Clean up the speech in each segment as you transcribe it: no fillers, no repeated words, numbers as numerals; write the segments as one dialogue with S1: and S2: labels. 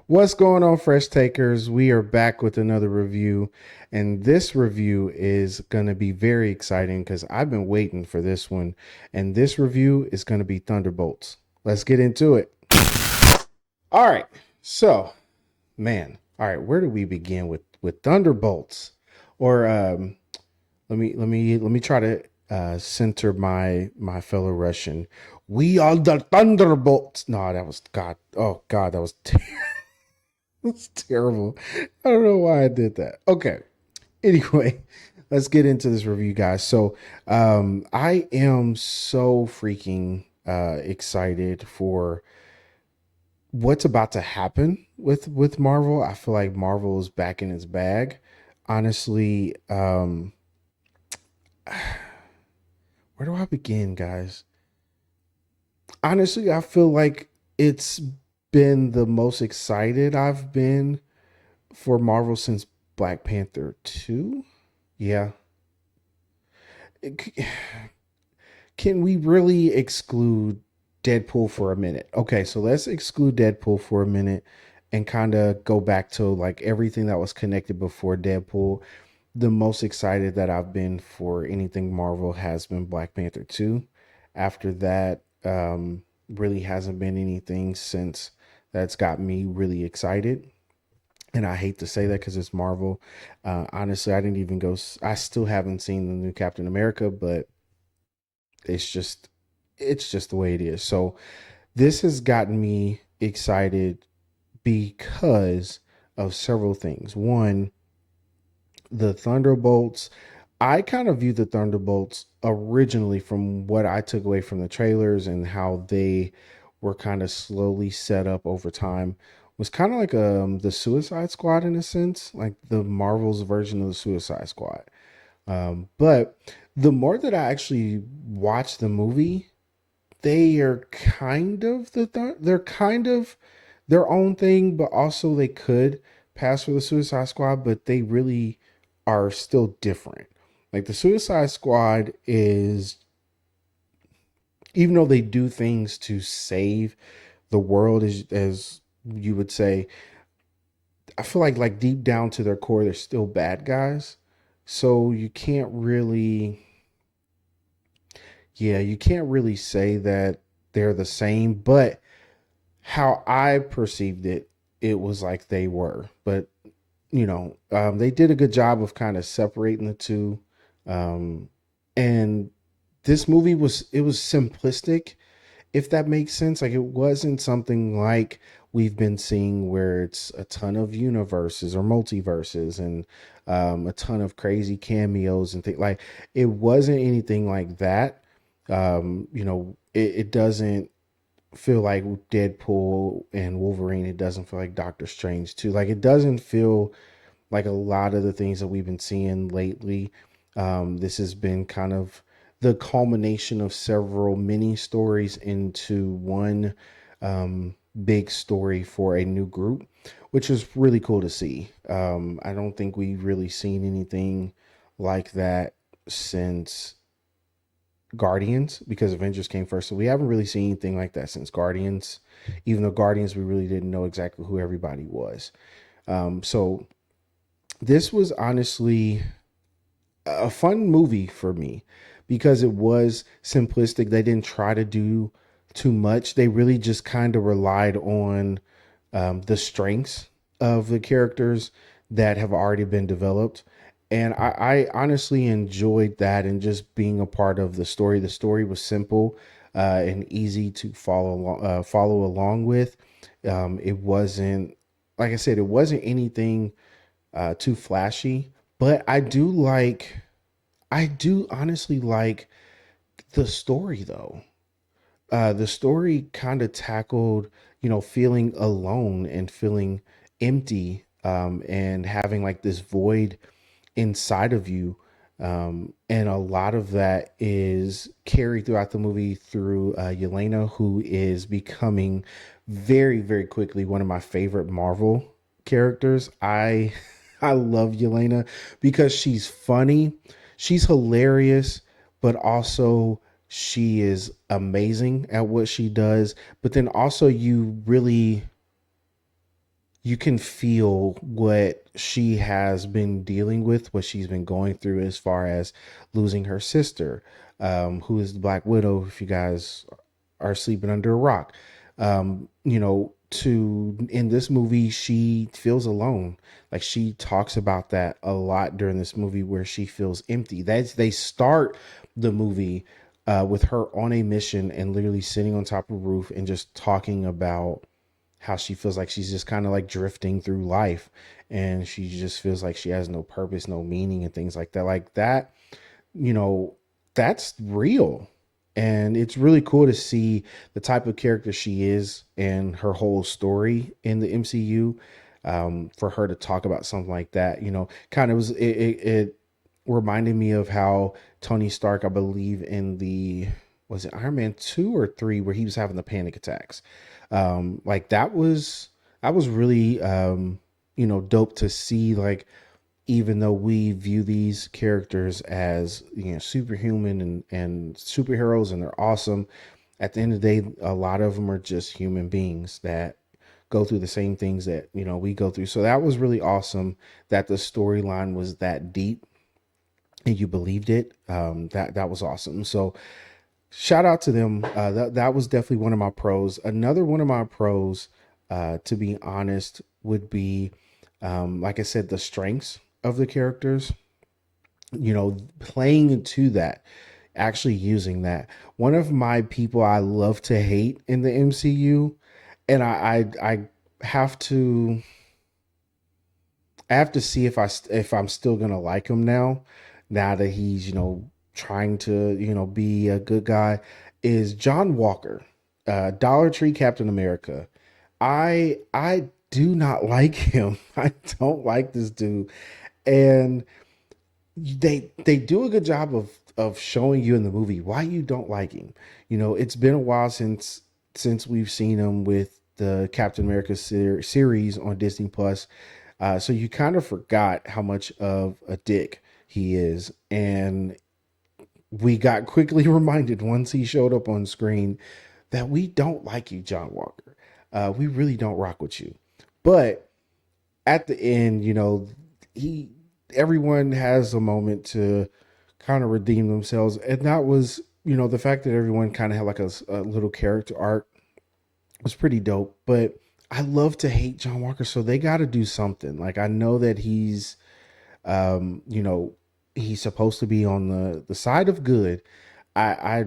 S1: What's going on, Fresh Takers? We are back with another review, and this review is going to be very exciting because I've been waiting for this one. And this review is going to be Thunderbolts. Let's get into it. All right, so all right, where do we begin with Thunderbolts? Or let me try to center my fellow Russian. We are the Thunderbolts. No, that was God. Oh God, that was. It's terrible. I don't know why I did that. Okay. Anyway, let's get into this review, guys. So, I am so freaking excited for what's about to happen with Marvel. I feel like Marvel is back in its bag. Honestly, where do I begin, guys? Honestly, I feel like it's been the most excited I've been for Marvel since Black Panther 2. Yeah. Can we really exclude Deadpool for a minute? Okay, so let's exclude Deadpool for a minute and kind of go back to like everything that was connected before Deadpool. The most excited that I've been for anything Marvel has been Black Panther 2. After that, really hasn't been anything since that's got me really excited. And I hate to say that because it's Marvel. Honestly, I didn't even go. I still haven't seen the new Captain America, but it's just, it's just the way it is. So this has gotten me excited because of several things. One, the Thunderbolts. I kind of view the Thunderbolts originally from what I took away from the trailers and how they were kind of slowly set up over time was kind of like the Suicide Squad in a sense, like the Marvel's version of the Suicide Squad. But the more that I actually watch the movie, they are kind of they're kind of their own thing, but also they could pass for the Suicide Squad, but they really are still different. Like the Suicide Squad is, even though they do things to save the world, as you would say, I feel like deep down to their core, they're still bad guys. So you can't really, yeah, you can't really say that they're the same, but how I perceived it, it was like they were. But they did a good job of kind of separating the two. Um, and this movie was simplistic, if that makes sense. Like it wasn't something like we've been seeing where it's a ton of universes or multiverses and a ton of crazy cameos and things. Like it wasn't anything like that. It doesn't feel like Deadpool and Wolverine. It doesn't feel like Doctor Strange too. Like it doesn't feel like a lot of the things that we've been seeing lately. This has been kind of the culmination of several mini stories into one big story for a new group, which is really cool to see. I don't think we've really seen anything like that since Guardians, because Avengers came first. So we haven't really seen anything like that since Guardians, even though Guardians, we really didn't know exactly who everybody was. So this was honestly a fun movie for me because it was simplistic. They didn't try to do too much. They really just kind of relied on the strengths of the characters that have already been developed. And I honestly enjoyed that and just being a part of the story. The story was simple and easy to follow along with. It wasn't, like I said, it wasn't anything too flashy, but I do honestly like the story though. The story kind of tackled, feeling alone and feeling empty, and having like this void inside of you. And a lot of that is carried throughout the movie through Yelena, who is becoming very, very quickly one of my favorite Marvel characters. I love Yelena because she's funny, she's hilarious, but also she is amazing at what she does. But then also you really you can feel what she has been dealing with, what she's been going through as far as losing her sister, who is the Black Widow, if you guys are sleeping under a rock. To in this movie, she feels alone. Like she talks about that a lot during this movie where she feels empty. They start the movie with her on a mission and literally sitting on top of a roof and just talking about how she feels like she's just kind of like drifting through life and she just feels like she has no purpose, no meaning, and things like that. Like that, you know, that's real. And it's really cool to see the type of character she is and her whole story in the MCU. For her to talk about something like that, kind of it reminded me of how Tony Stark, I believe, in the was it Iron Man 2 or 3, where he was having the panic attacks. Like that was really dope to see. Like even though we view these characters as superhuman and superheroes and they're awesome, at the end of the day, a lot of them are just human beings that go through the same things that we go through. So that was really awesome that the storyline was that deep and you believed it. That was awesome. So shout out to them. That was definitely one of my pros. Another one of my pros, to be honest, would be, like I said, the strengths of the characters. Playing into that, actually using that. One of my people I love to hate in the MCU, and I have to I have to see if I'm still gonna like him now, now that he's trying to be a good guy. Is John Walker, Dollar Tree Captain America. I do not like him. I don't like this dude, and they do a good job of showing you in the movie why you don't like him. It's been a while since we've seen him with the Captain America series on Disney Plus. So you kind of forgot how much of a dick he is. And we got quickly reminded once he showed up on screen that we don't like you, John Walker. We really don't rock with you. But at the end, he everyone has a moment to kind of redeem themselves. And that was, the fact that everyone kind of had like a little character arc was pretty dope. But I love to hate John Walker, so they got to do something. Like I know that um, you know, he's supposed to be on the side of good. I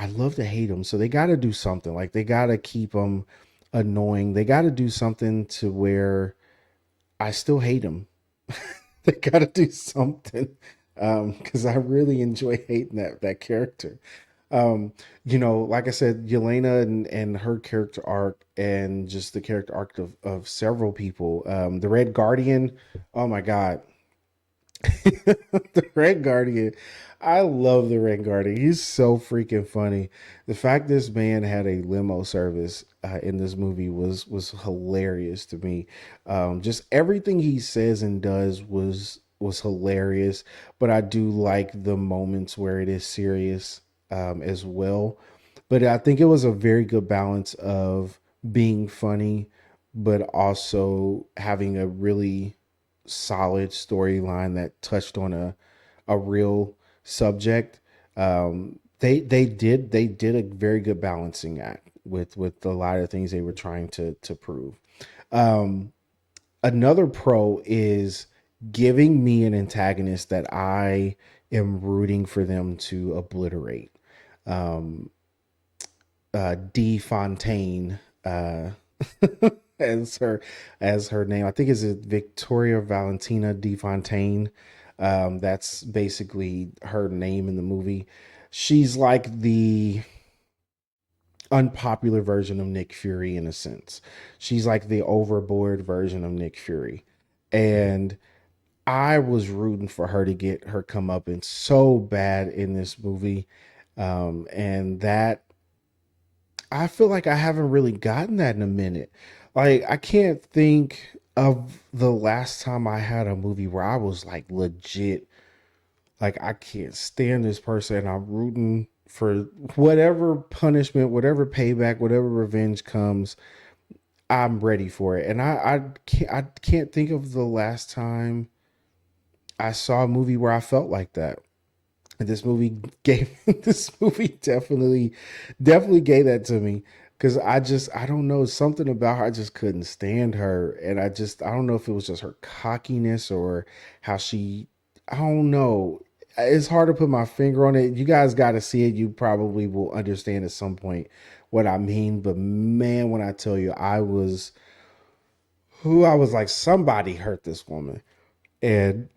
S1: love to hate him, so they got to do something. Like they got to keep him annoying. They got to do something to where I still hate him. They got to do something because I really enjoy hating that character. Like I said, Yelena and her character arc and just the character arc of several people. The Red Guardian, oh my God. The Red Guardian. I love the Red Guardian. He's so freaking funny. The fact this man had a limo service in this movie was hilarious to me. Just everything he says and does was hilarious. But I do like the moments where it is serious as well. But I think it was a very good balance of being funny, but also having a really solid storyline that touched on a real subject. They did a very good balancing act with a lot of things they were trying to prove. Um, Another pro is giving me an antagonist that I am rooting for them to obliterate. Um, D Fontaine, as her name. I think is it Victoria Valentina De Fontaine. That's basically her name in the movie. She's like the unpopular version of Nick Fury in a sense. She's like the overboard version of Nick Fury. And I was rooting for her to get her comeuppance so bad in this movie. And that I feel like I haven't really gotten that in a minute. Like I can't think of the last time I had a movie where I was like legit like I can't stand this person and I'm rooting for whatever punishment, whatever payback, whatever revenge comes. I'm ready for it. And I can't think of the last time I saw a movie where I felt like that. And this movie gave this movie definitely gave that to me because I don't know, something about her. I just couldn't stand her, and I don't know if it was just her cockiness or how she, I don't know. It's hard to put my finger on it. You guys got to see it. You probably will understand at some point what I mean. But man, when I tell you, I was like, somebody hurt this woman, and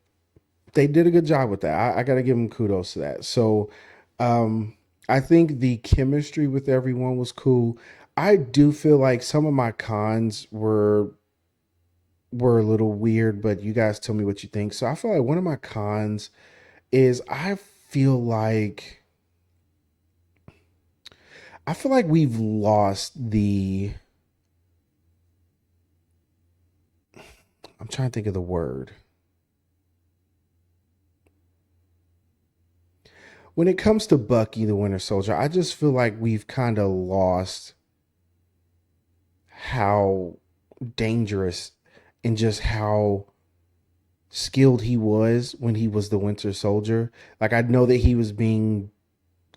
S1: they did a good job with that. I got to give them kudos to that. So, um, I think the chemistry with everyone was cool. I do feel like some of my cons were a little weird, but you guys tell me what you think. So I feel like one of my cons is I feel like we've lost the, I'm trying to think of the word. When it comes to Bucky the Winter Soldier, I just feel like we've kind of lost how dangerous and just how skilled he was when he was the Winter Soldier. Like, I know that he was being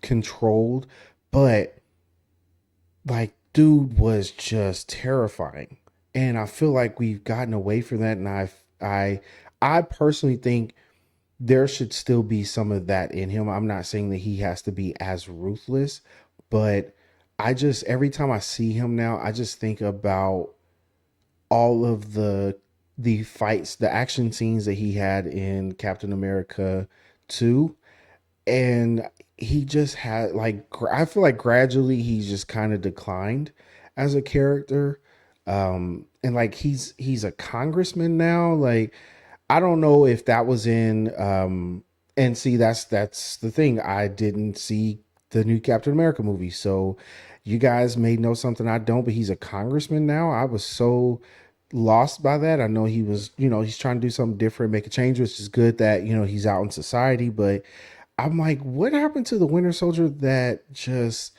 S1: controlled, but like, dude was just terrifying. And I feel like we've gotten away from that. And I personally think there should still be some of that in him. I'm not saying that he has to be as ruthless, but I just, every time I see him now, I just think about all of the fights, the action scenes that he had in Captain America 2, and he just had like, I feel like gradually he's just kind of declined as a character. And like, he's a congressman now. Like, I don't know if that was in, and see, that's the thing. I didn't see the new Captain America movie, so you guys may know something I don't. But he's a congressman now. I was so lost by that. I know he was, he's trying to do something different, make a change, which is good that he's out in society. But I'm like, what happened to the Winter Soldier that just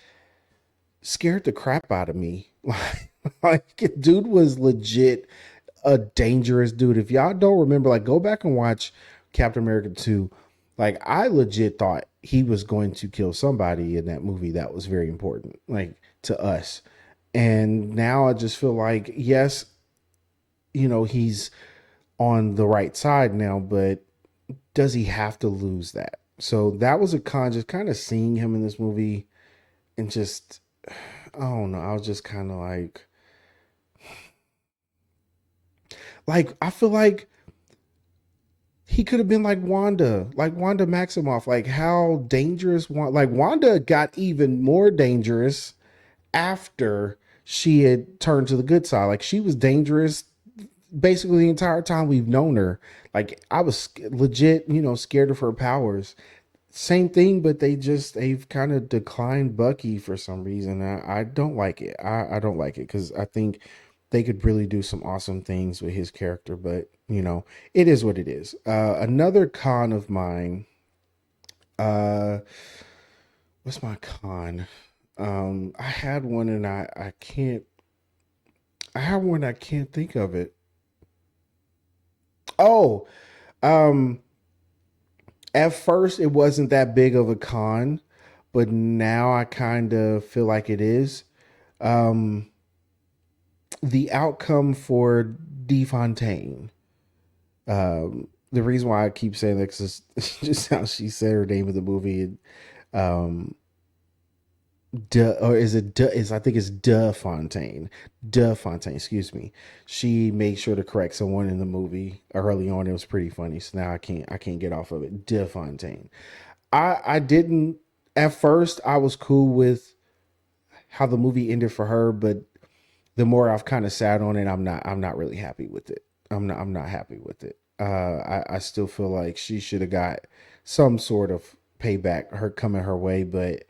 S1: scared the crap out of me? Like, dude was legit a dangerous dude. If y'all don't remember, like, go back and watch Captain America 2. Like, I legit thought he was going to kill somebody in that movie that was very important, like, to us. And now I just feel like, yes, he's on the right side now, but does he have to lose that? So that was a con, just kind of seeing him in this movie and just, I don't know. I was just kind of like, I feel like he could have been like Wanda Maximoff. Like, how dangerous, like, Wanda got even more dangerous after she had turned to the good side. Like, she was dangerous basically the entire time we've known her. Like, I was legit, scared of her powers. Same thing, but they've kind of declined Bucky for some reason. I don't like it. I don't like it because I think they could really do some awesome things with his character, but it is what it is. Another con of mine, uh, what's my con? I had one and I had one, I can't think of it. Oh, um, at first it wasn't that big of a con, but now I kind of feel like it is. Um, the outcome for DeFontaine. The reason why I keep saying that is just how she said her name of the movie. Um, or is it is I think it's De Fontaine. De Fontaine, excuse me. She made sure to correct someone in the movie early on. It was pretty funny. So now I can't get off of it. De Fontaine. I didn't at first. I was cool with how the movie ended for her, but the more I've kind of sat on it, I'm not really happy with it. I'm not happy with it. I still feel like she should have got some sort of payback her coming her way, but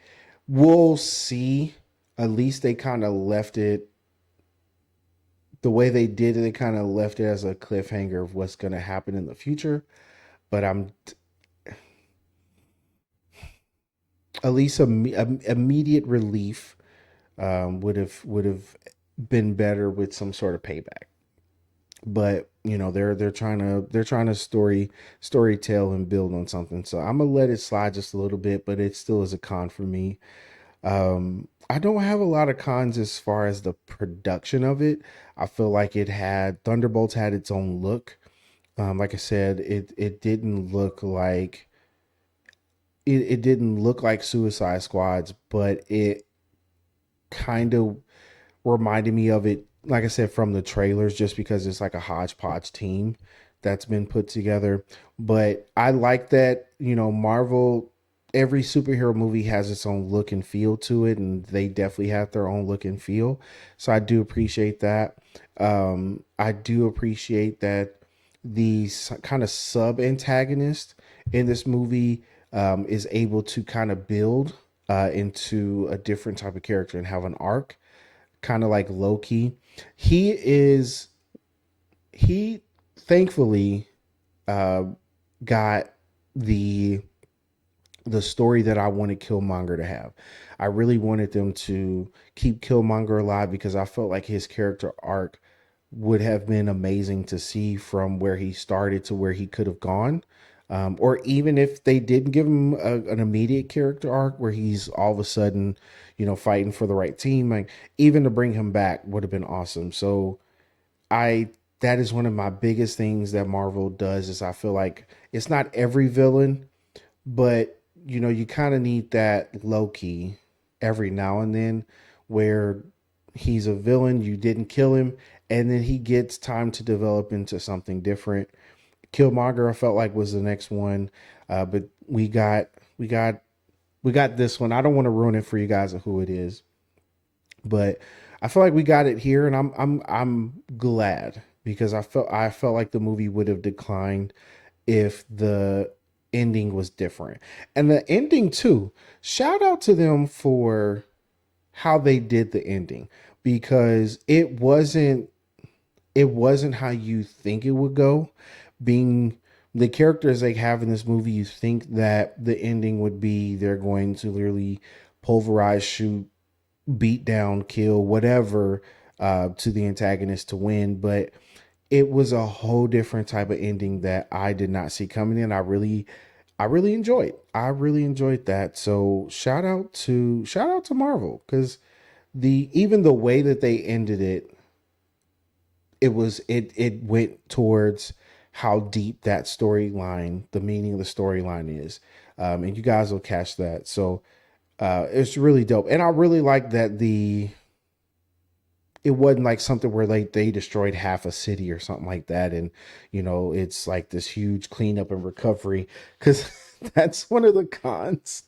S1: we'll see. At least they kind of left it the way they did it. They kind of left it as a cliffhanger of what's going to happen in the future. But I'm at least immediate relief would have been better with some sort of payback. But you know they're trying to story tell and build on something. So I'm gonna let it slide just a little bit, but it still is a con for me. I don't have a lot of cons as far as the production of it. I feel like it had Thunderbolts had its own look. Like I said, it didn't look like it didn't look like Suicide Squads, but it kind of reminded me of it, like I said, from the trailers, just because it's like a hodgepodge team that's been put together. But I like that, Marvel, every superhero movie has its own look and feel to it, and they definitely have their own look and feel. So I do appreciate that. I do appreciate that the kind of sub antagonist in this movie is able to kind of build into a different type of character and have an arc, kind of like Loki. He is he thankfully uh, got the story that I wanted Killmonger to have. I really wanted them to keep Killmonger alive because I felt like his character arc would have been amazing to see from where he started to where he could have gone. Or even if they didn't give him an immediate character arc where he's all of a sudden, fighting for the right team, like even to bring him back would have been awesome. So I that is one of my biggest things that Marvel does is I feel like it's not every villain, but you kind of need that Loki every now and then where he's a villain, you didn't kill him, and then he gets time to develop into something different. Killmonger, I felt like was the next one, but we got we got this one. I don't want to ruin it for you guys of who it is, but I feel like we got it here, and I'm glad because I felt like the movie would have declined if the ending was different. And the ending too, shout out to them for how they did the ending because it wasn't how you think it would go. Being the characters they have in this movie, you think that the ending would be they're going to literally pulverize, shoot, beat down, kill, whatever, to the antagonist to win. But it was a whole different type of ending that I did not see coming in. I really enjoyed. I really enjoyed that. So shout out to Marvel because the even the way that they ended it, it went towards how deep that storyline, the meaning of the storyline is, and you guys will catch that. So it's really dope, and I really like that it wasn't like something where they destroyed half a city or something like that, and it's like this huge cleanup and recovery because that's one of the cons.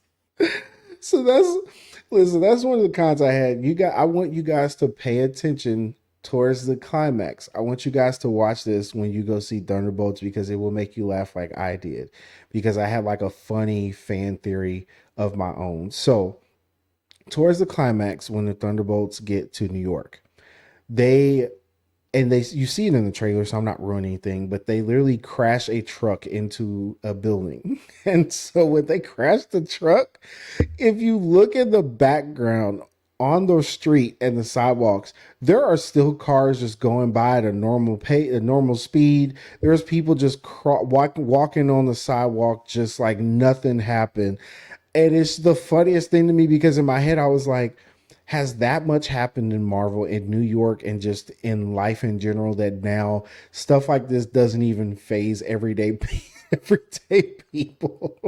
S1: So that's one of the cons I had. I want you guys to pay attention towards the climax. I want you guys to watch this when you go see Thunderbolts because it will make you laugh like I did because I had like a funny fan theory of my own. So towards the climax when the Thunderbolts get to New York, they you see it in the trailer, so I'm not ruining anything, but they literally crash a truck into a building. And so when they crash the truck, if you look in the background on the street and the sidewalks, there are still cars just going by at a normal pace, a normal speed. There's people just walking on the sidewalk just like nothing happened. And it's the funniest thing to me because in my head I was like, has that much happened in Marvel, in New York, and just in life in general that now stuff like this doesn't even phase everyday people?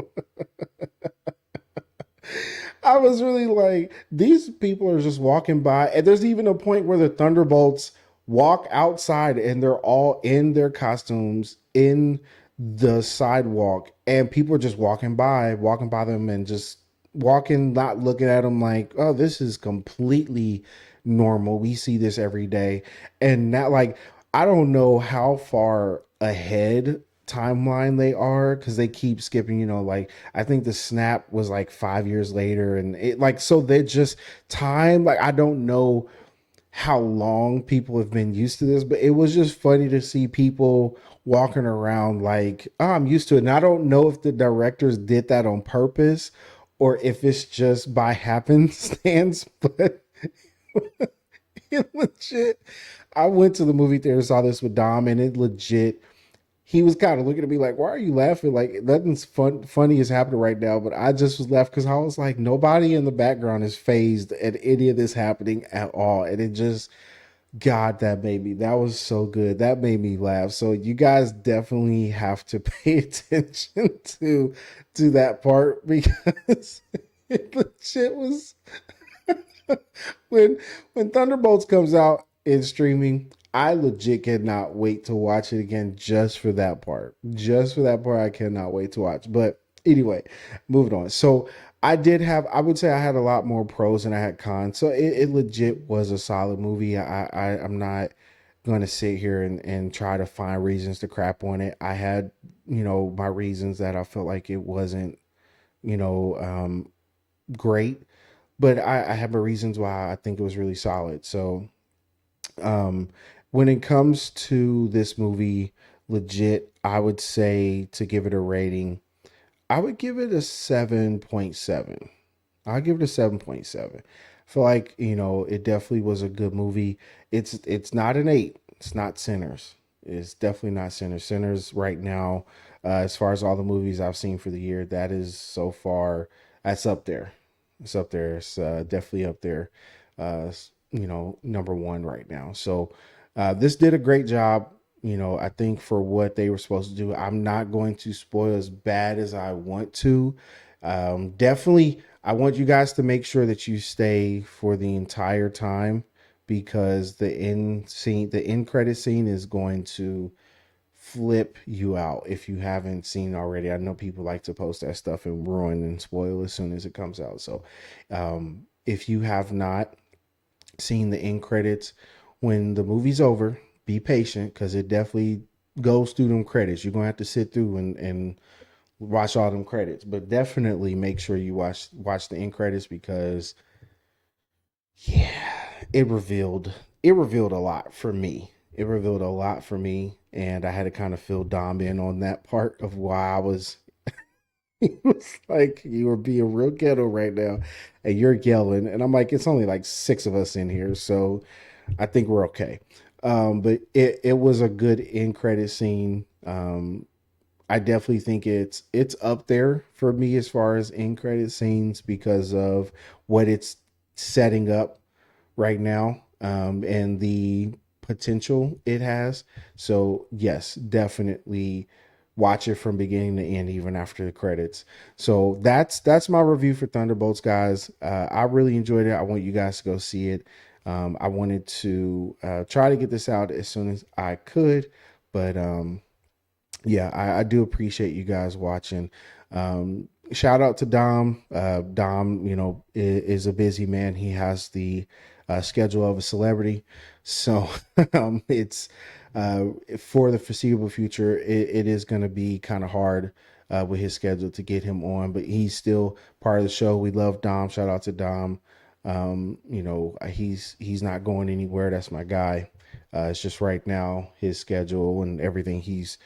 S1: I was really like, these people are just walking by, and there's even a point where the Thunderbolts walk outside and they're all in their costumes in the sidewalk, and people are just walking by them, and just walking, not looking at them like, oh, this is completely normal. We see this every day, and not like I don't know how far ahead timeline they are because they keep skipping, like I think the snap was like 5 years later, and it like so they just time, like I don't know how long people have been used to this, but it was just funny to see people walking around like, oh, I'm used to it. And I don't know if the directors did that on purpose or if it's just by happenstance, but It legit. I went to the movie theater, saw this with Dom, and it legit. He was kind of looking at me like, "Why are you laughing? Like nothing's funny is happening right now." But I just was left because I was like, nobody in the background is phased at any of this happening at all, and it just, God, that was so good. That made me laugh. So you guys definitely have to pay attention to that part because it legit was when Thunderbolts comes out in streaming, I legit cannot wait to watch it again just for that part. Just for that part, I cannot wait to watch. But anyway, moving on. So I would say I had a lot more pros than I had cons. So it legit was a solid movie. I'm not going to sit here and try to find reasons to crap on it. I had, my reasons that I felt like it wasn't, you know, great, but I have my reasons why I think it was really solid. So, um, when it comes to this movie, legit, I would say to give it a rating, I would give it a 7.7. I'll give it a 7.7. I feel like, it definitely was a good movie. It's not an 8. It's not Sinners. It's definitely not Sinners. Sinners right now, as far as all the movies I've seen for the year, that is so far, that's up there. It's up there. It's definitely up there. Number one right now. So this did a great job. I think for what they were supposed to do, I'm not going to spoil as bad as I want to. Definitely, I want you guys to make sure that you stay for the entire time because the end credit scene is going to flip you out if you haven't seen already. I know people like to post that stuff and ruin and spoil as soon as it comes out. So, if you have not seen the end credits, when the movie's over, be patient because it definitely goes through them credits. You're gonna have to sit through and watch all them credits, but definitely make sure you watch the end credits because yeah, it revealed a lot for me. It revealed a lot for me, and I had to kind of fill Dom in on that part of why I was. It was like you were being real ghetto right now, and you're yelling, and I'm like, it's only like six of us in here, so I think we're okay. But it was a good end credit scene. I definitely think it's up there for me as far as end credit scenes because of what it's setting up right now, and the potential it has. So yes, definitely watch it from beginning to end, even after the credits. So that's my review for Thunderbolts, guys. I really enjoyed it. I want you guys to go see it. I wanted to try to get this out as soon as I could, but yeah, I do appreciate you guys watching. Shout out to Dom. Dom, is a busy man. He has the schedule of a celebrity. So it's for the foreseeable future, it is going to be kind of hard with his schedule to get him on, but he's still part of the show. We love Dom. Shout out to Dom. He's not going anywhere. That's my guy. It's just right now his schedule and everything he's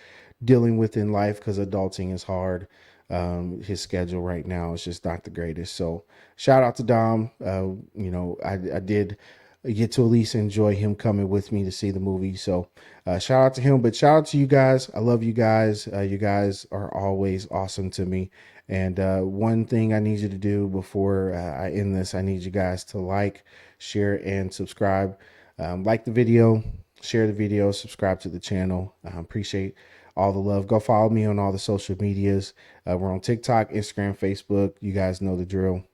S1: dealing with in life because adulting is hard. His schedule right now is just not the greatest. So shout out to Dom. I did get to at least enjoy him coming with me to see the movie. So shout out to him, but shout out to you guys. I love you guys. You guys are always awesome to me. And one thing I need you to do before I end this, I need you guys to like, share, and subscribe. Like the video, share the video, subscribe to the channel. I appreciate all the love. Go follow me on all the social medias. We're on TikTok, Instagram, Facebook. You guys know the drill.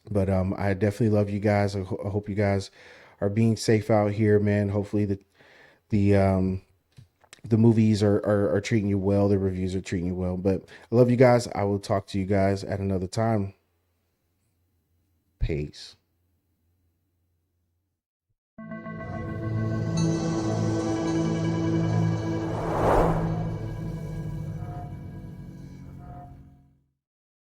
S1: But I definitely love you guys. I hope you guys are being safe out here, man. Hopefully the the movies are treating you well. The reviews are treating you well. But I love you guys. I will talk to you guys at another time. Peace.